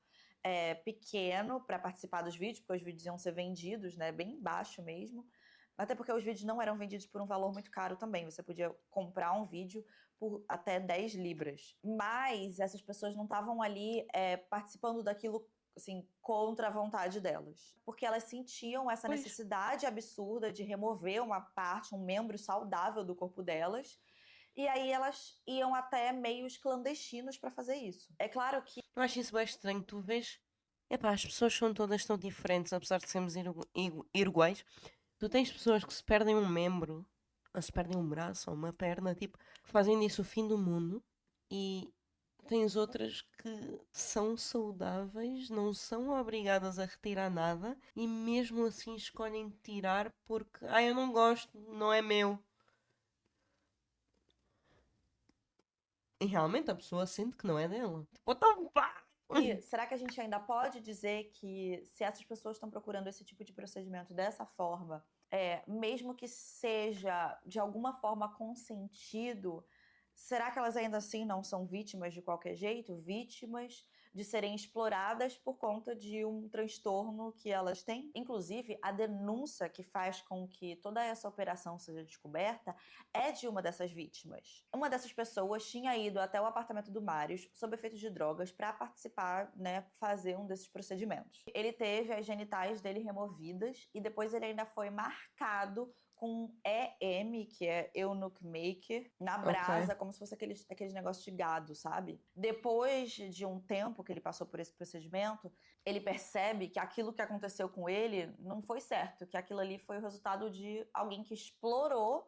[SPEAKER 2] pequeno para participar dos vídeos, porque os vídeos iam ser vendidos, né, bem baixo mesmo. Até porque os vídeos não eram vendidos por um valor muito caro também. Você podia comprar um vídeo por até 10 libras. Mas essas pessoas não estavam ali participando daquilo assim, contra a vontade delas. Porque elas sentiam essa
[SPEAKER 1] Pois.
[SPEAKER 2] necessidade absurda de remover uma parte, um membro saudável do corpo delas. E aí elas iam até meios clandestinos para fazer isso. É claro que
[SPEAKER 1] Eu acho isso bem estranho. Tu vês. Epá, as pessoas são todas tão diferentes, apesar de sermos iguais. Tu tens pessoas que se perdem um membro ou se perdem um braço ou uma perna, tipo, fazem disso o fim do mundo. E tens outras que são saudáveis, não são obrigadas a retirar nada e mesmo assim escolhem tirar porque, eu não gosto, não é meu. E realmente a pessoa sente que não é dela. Tipo, então pá!
[SPEAKER 2] E será que a gente ainda pode dizer que se essas pessoas estão procurando esse tipo de procedimento dessa forma, mesmo que seja de alguma forma consentido, será que elas ainda assim não são vítimas de qualquer jeito? Vítimas de serem exploradas por conta de um transtorno que elas têm? Inclusive, a denúncia que faz com que toda essa operação seja descoberta é de uma dessas vítimas. Uma dessas pessoas tinha ido até o apartamento do Marius sob efeito de drogas para participar, né, fazer um desses procedimentos. Ele teve as genitais dele removidas e depois ele ainda foi marcado com EM, que é Eunuch Maker, na brasa, como se fosse aqueles negócios de gado, sabe? Depois de um tempo que ele passou por esse procedimento, ele percebe que aquilo que aconteceu com ele não foi certo, que aquilo ali foi o resultado de alguém que explorou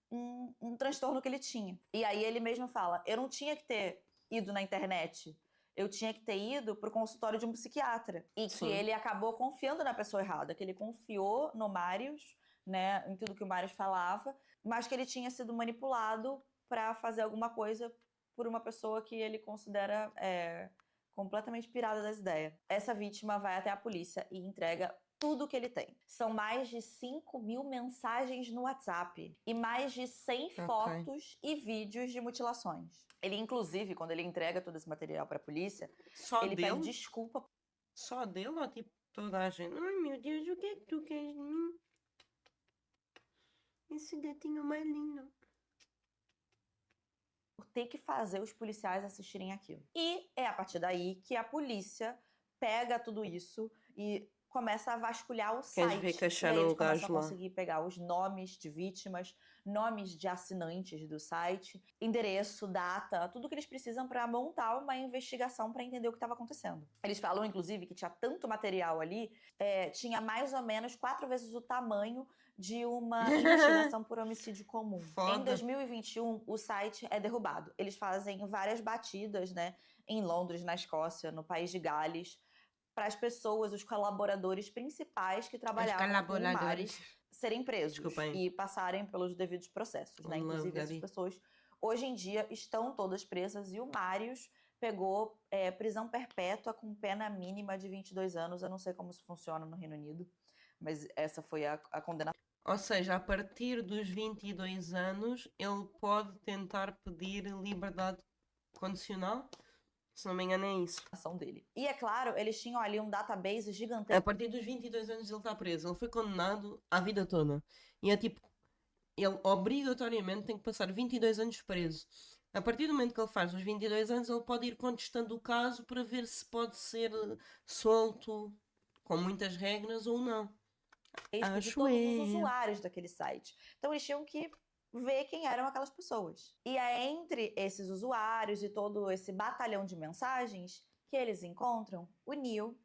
[SPEAKER 2] um transtorno que ele tinha. E aí ele mesmo fala: eu não tinha que ter ido na internet. Eu tinha que ter ido pro consultório de um psiquiatra. E que
[SPEAKER 1] Sim.
[SPEAKER 2] ele acabou confiando na pessoa errada, que ele confiou no Marius, né, em tudo que o Marius falava, mas que ele tinha sido manipulado para fazer alguma coisa por uma pessoa que ele considera completamente pirada das ideias. Essa vítima vai até a polícia e entrega tudo que ele tem. São mais de 5.000 mensagens no WhatsApp e mais de 100 fotos e vídeos de mutilações. Ele, inclusive, quando ele entrega todo esse material para a polícia,
[SPEAKER 1] Só
[SPEAKER 2] ele
[SPEAKER 1] dele?
[SPEAKER 2] pede desculpa.
[SPEAKER 1] Só dele ou tipo toda a gente? Ai meu Deus, o que é que tu queres de mim? Esse gatinho mais lindo.
[SPEAKER 2] Por ter que fazer os policiais assistirem aquilo. E é a partir daí que a polícia pega tudo isso e começa a vasculhar o
[SPEAKER 1] Queres ver
[SPEAKER 2] site.
[SPEAKER 1] que
[SPEAKER 2] E aí
[SPEAKER 1] acharam
[SPEAKER 2] eles
[SPEAKER 1] o
[SPEAKER 2] começam a
[SPEAKER 1] gajo lá?
[SPEAKER 2] conseguir pegar os nomes de vítimas, nomes de assinantes do site, endereço, data, tudo que eles precisam para montar uma investigação para entender o que estava acontecendo. Eles falam, inclusive, que tinha tanto material ali, tinha mais ou menos 4 vezes o tamanho de uma investigação por homicídio comum.
[SPEAKER 1] Foda.
[SPEAKER 2] Em 2021, o site é derrubado. Eles fazem várias batidas, né, em Londres, na Escócia, no país de Gales, para as pessoas, os colaboradores principais que trabalhavam com o Marius serem presos e passarem pelos devidos processos, né? Inclusive, essas pessoas hoje em dia estão todas presas e o Marius pegou prisão perpétua com pena mínima de 22 anos. Eu não sei como isso funciona no Reino Unido, mas essa foi a condenação.
[SPEAKER 1] Ou seja, a partir dos 22 anos, ele pode tentar pedir liberdade condicional? Se não me engano, é isso.
[SPEAKER 2] Dele. E é claro, eles tinham ali um database
[SPEAKER 1] A
[SPEAKER 2] gigantesco.
[SPEAKER 1] partir dos 22 anos ele está preso. Ele foi condenado à vida toda. E é tipo, ele obrigatoriamente tem que passar 22 anos preso. A partir do momento que ele faz os 22 anos, ele pode ir contestando o caso para ver se pode ser solto com muitas regras ou não.
[SPEAKER 2] De todos os usuários daquele site. Então eles tinham que ver quem eram aquelas pessoas. E é entre esses usuários e todo esse batalhão de mensagens que eles encontram o Neil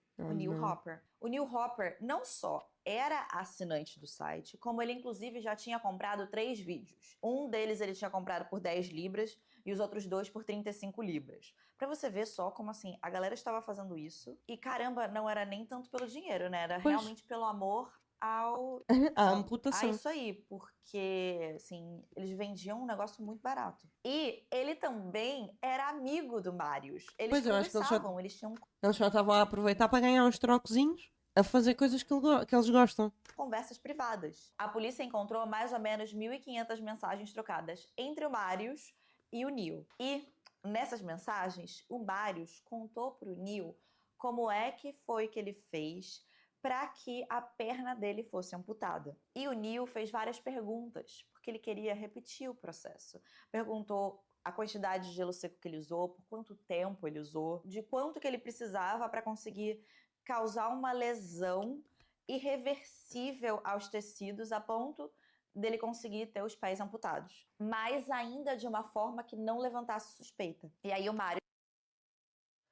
[SPEAKER 2] Hopper. O Neil Hopper não só era assinante do site, como ele inclusive já tinha comprado 3 vídeos. Um deles ele tinha comprado por 10 libras e os outros 2 por 35 libras. Pra você ver só como assim, a galera estava fazendo isso e caramba, não era nem tanto pelo dinheiro, né? Era realmente pelo amor a
[SPEAKER 1] amputação.
[SPEAKER 2] isso aí, porque assim, eles vendiam um negócio muito barato. E ele também era amigo do Marius. Eles conversavam, eles tinham...
[SPEAKER 1] Eles só estavam a aproveitar para ganhar uns trocozinhos, a fazer coisas que eles gostam.
[SPEAKER 2] Conversas privadas. A polícia encontrou mais ou menos 1.500 mensagens trocadas entre o Marius e o Neil. E nessas mensagens, o Marius contou pro Neil como é que foi que ele fez para que a perna dele fosse amputada. E o Neil fez várias perguntas, porque ele queria repetir o processo. Perguntou a quantidade de gelo seco que ele usou, por quanto tempo ele usou, de quanto que ele precisava para conseguir causar uma lesão irreversível aos tecidos a ponto dele conseguir ter os pés amputados. Mas ainda de uma forma que não levantasse suspeita. E aí o Mário...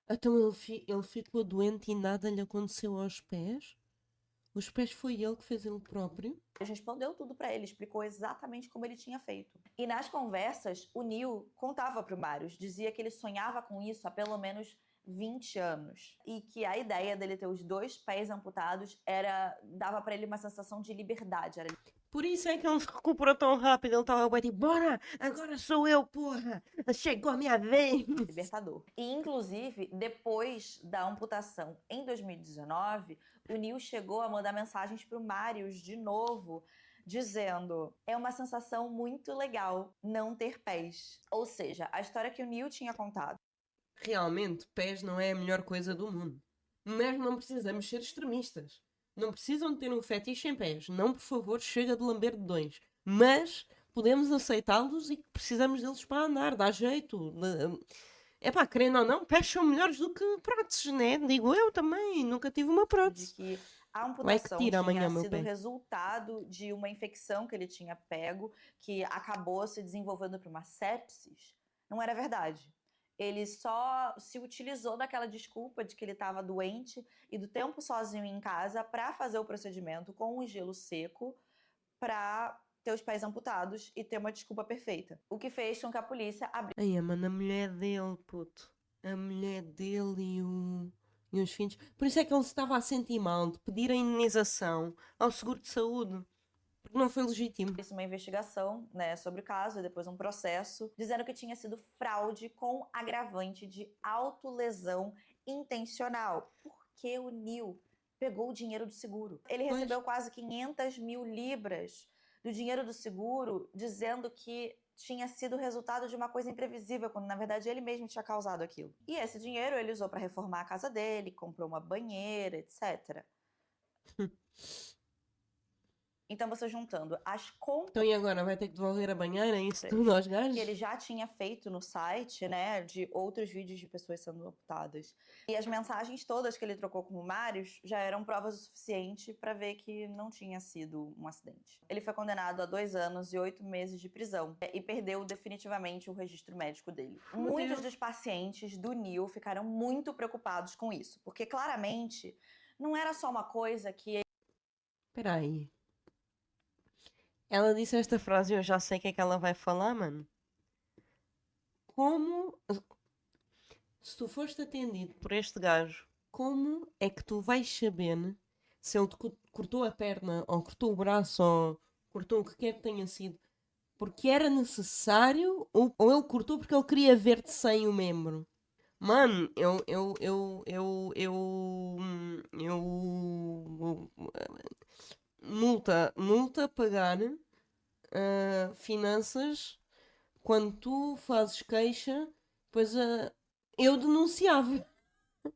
[SPEAKER 1] Então ele ficou doente e nada lhe aconteceu aos pés? Os pés foi ele que fez ele próprio?
[SPEAKER 2] Ele respondeu tudo pra ele, explicou exatamente como ele tinha feito. E nas conversas, o Neil contava pro Marius, dizia que ele sonhava com isso há pelo menos 20 anos. E que a ideia dele ter os 2 pés amputados dava pra ele uma sensação de liberdade. Era
[SPEAKER 1] Por isso é que ele se recuperou tão rápido. Ele estava bem tipo, bora, agora sou eu, porra. Chegou a minha vez.
[SPEAKER 2] libertador. E, inclusive, depois da amputação em 2019, o Neil chegou a mandar mensagens pro Marius de novo, dizendo: é uma sensação muito legal não ter pés. Ou seja, a história que o Neil tinha contado.
[SPEAKER 1] Realmente, pés não é a melhor coisa do mundo. Mas não precisamos ser extremistas. Não precisam de ter um fetiche em pés. Não, por favor, chega de lamber dedões. Mas podemos aceitá-los e precisamos deles para andar, dá jeito. É pá, querendo ou não, pés são melhores do que próteses, né? Digo eu também, nunca tive uma
[SPEAKER 2] De
[SPEAKER 1] prótese.
[SPEAKER 2] que a
[SPEAKER 1] Vai que
[SPEAKER 2] amputação
[SPEAKER 1] tira amanhã
[SPEAKER 2] tinha
[SPEAKER 1] o meu
[SPEAKER 2] sido
[SPEAKER 1] pé.
[SPEAKER 2] resultado de uma infecção que ele tinha pego, que acabou se desenvolvendo para uma sepsis, não era verdade. Ele só se utilizou daquela desculpa de que ele estava doente e do tempo sozinho em casa para fazer o procedimento com o gelo seco para ter os pés amputados e ter uma desculpa perfeita. O que fez com que a polícia
[SPEAKER 1] Ai, mano, a mulher dele, puto. A mulher dele e os filhos. Por isso é que ele se estava a sentir mal de pedir a indenização ao seguro de saúde. Porque não foi legítimo.
[SPEAKER 2] abrisse uma investigação, né, sobre o caso e depois um processo, dizendo que tinha sido fraude com agravante de autolesão intencional. Porque o Neil pegou o dinheiro do seguro. Ele
[SPEAKER 1] Pois.
[SPEAKER 2] recebeu quase 500 mil libras do dinheiro do seguro, dizendo que tinha sido resultado de uma coisa imprevisível, quando na verdade ele mesmo tinha causado aquilo. E esse dinheiro ele usou para reformar a casa dele, comprou uma banheira, etc. Então você juntando as compras
[SPEAKER 1] Então e agora? Vai ter que devolver a banheira? Isso tudo aos gajos?
[SPEAKER 2] que ele já tinha feito no site, né, de outros vídeos de pessoas sendo amputadas. E as mensagens todas que ele trocou com o Marius já eram provas o suficiente para ver que não tinha sido um acidente. Ele foi condenado a 2 anos e 8 meses de prisão e perdeu definitivamente o registro médico dele. Muitos dos pacientes do Neil ficaram muito preocupados com isso, porque claramente não era só uma coisa que
[SPEAKER 1] Espera aí. Ela disse esta frase e eu já sei o que é que ela vai falar, mano. Como... Se tu foste atendido por este gajo, como é que tu vais saber se ele te cortou a perna, ou cortou o braço, ou cortou o que quer que tenha sido, porque era necessário, ou ele cortou porque ele queria ver-te sem o membro? Mano, multa pagar finanças quando tu fazes queixa, pois eu denunciava.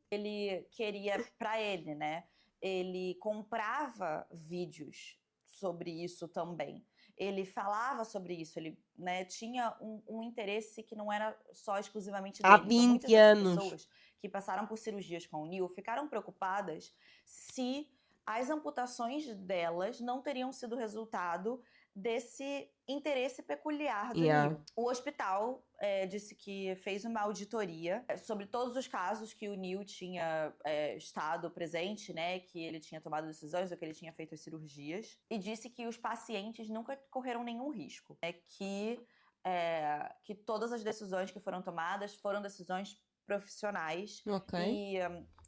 [SPEAKER 2] ele queria para ele, né? Ele comprava vídeos sobre isso também. Ele falava sobre isso, ele, né, tinha um interesse que não era só exclusivamente
[SPEAKER 1] Há
[SPEAKER 2] dele. Então,
[SPEAKER 1] 20
[SPEAKER 2] muitas dessas
[SPEAKER 1] anos.
[SPEAKER 2] pessoas que passaram por cirurgias com o Neil ficaram preocupadas se as amputações delas não teriam sido resultado desse interesse peculiar do
[SPEAKER 1] Yeah.
[SPEAKER 2] Neil. O hospital disse que fez uma auditoria sobre todos os casos que o Neil tinha estado presente, né, que ele tinha tomado decisões ou que ele tinha feito as cirurgias, e disse que os pacientes nunca correram nenhum risco, que todas as decisões que foram tomadas foram decisões profissionais.
[SPEAKER 1] Ok.
[SPEAKER 2] E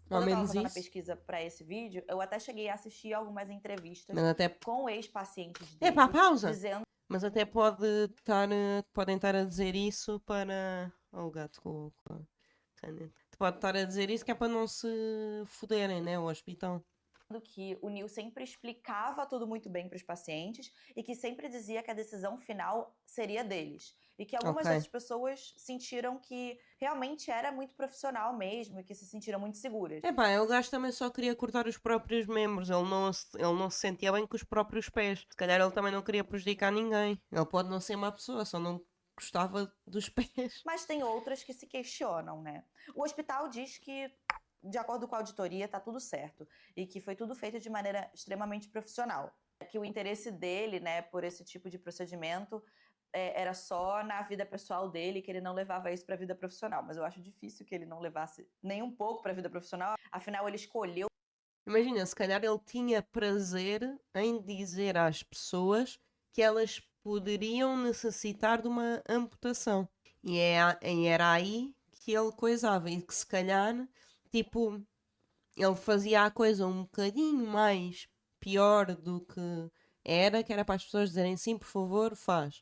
[SPEAKER 2] quando eu estava fazendo a pesquisa para esse vídeo, eu até cheguei a assistir algumas entrevistas com ex-pacientes dele.
[SPEAKER 1] Pausa!
[SPEAKER 2] Dizendo...
[SPEAKER 1] Mas até podem estar a dizer isso para... Oh, o gato com a caneta. Pode estar a dizer isso que é para não se foderem, né? O hospital.
[SPEAKER 2] Que o Neil sempre explicava tudo muito bem para os pacientes e que sempre dizia que a decisão final seria deles. E que algumas dessas pessoas sentiram que realmente era muito profissional mesmo e que se sentiram muito seguras.
[SPEAKER 1] O gajo também só queria cortar os próprios membros. Ele não se sentia bem com os próprios pés. Se calhar ele também não queria prejudicar ninguém. Ele pode não ser má pessoa, só não gostava dos pés.
[SPEAKER 2] Mas tem outras que se questionam, né? O hospital diz que, de acordo com a auditoria, tá tudo certo. E que foi tudo feito de maneira extremamente profissional. Que o interesse dele, né, por esse tipo de procedimento era só na vida pessoal dele, que ele não levava isso pra vida profissional. Mas eu acho difícil que ele não levasse nem um pouco pra vida profissional. Afinal, ele escolheu
[SPEAKER 1] Imagina, se calhar ele tinha prazer em dizer às pessoas que elas poderiam necessitar de uma amputação. E era aí que ele coisava. E que se calhar, tipo, ele fazia a coisa um bocadinho mais pior do que era para as pessoas dizerem sim, por favor, faz.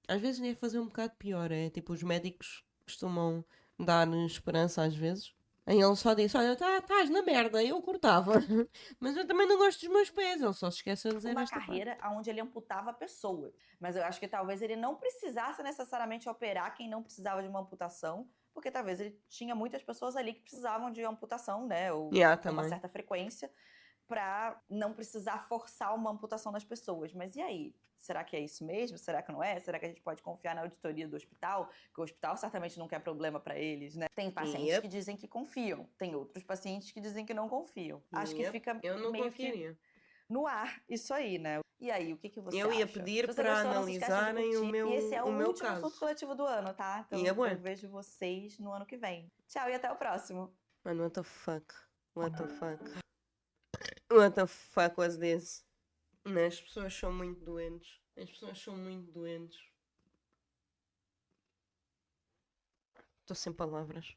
[SPEAKER 1] Às vezes nem é fazer um bocado pior, é tipo, os médicos costumam dar esperança às vezes. Aí ele só disse: Olha, estás na merda, eu cortava, mas eu também não gosto dos meus pés. Ele só se esquece de dizer
[SPEAKER 2] Uma
[SPEAKER 1] esta parte.
[SPEAKER 2] carreira onde ele amputava pessoas. Mas eu acho que talvez ele não precisasse necessariamente operar quem não precisava de uma amputação, porque talvez ele tinha muitas pessoas ali que precisavam de amputação, né? Ou
[SPEAKER 1] Yeah,
[SPEAKER 2] com uma
[SPEAKER 1] também.
[SPEAKER 2] certa frequência, para não precisar forçar uma amputação nas pessoas. Mas e aí? Será que é isso mesmo? Será que não é? Será que a gente pode confiar na auditoria do hospital? Que o hospital certamente não quer problema para eles, né? Tem pacientes que
[SPEAKER 1] Yep,
[SPEAKER 2] dizem que confiam, tem outros pacientes que dizem que não confiam. Acho que
[SPEAKER 1] yep.
[SPEAKER 2] fica
[SPEAKER 1] Eu não
[SPEAKER 2] meio que
[SPEAKER 1] confiaria.
[SPEAKER 2] no ar isso aí, né? E aí, o que, que você
[SPEAKER 1] Eu ia
[SPEAKER 2] acha? Se
[SPEAKER 1] pedir
[SPEAKER 2] você
[SPEAKER 1] para
[SPEAKER 2] gostou, não se esquece de
[SPEAKER 1] analisarem
[SPEAKER 2] curtir. E esse é
[SPEAKER 1] o
[SPEAKER 2] o
[SPEAKER 1] meu
[SPEAKER 2] último surto
[SPEAKER 1] caso.
[SPEAKER 2] coletivo do ano, tá?
[SPEAKER 1] E é
[SPEAKER 2] Então eu
[SPEAKER 1] bom.
[SPEAKER 2] vejo vocês no ano que vem. Tchau e até o próximo.
[SPEAKER 1] Mano, what the fuck? What the fuck? What the fuck was this? Não, as pessoas são muito doentes. As pessoas são muito doentes. Estou sem palavras.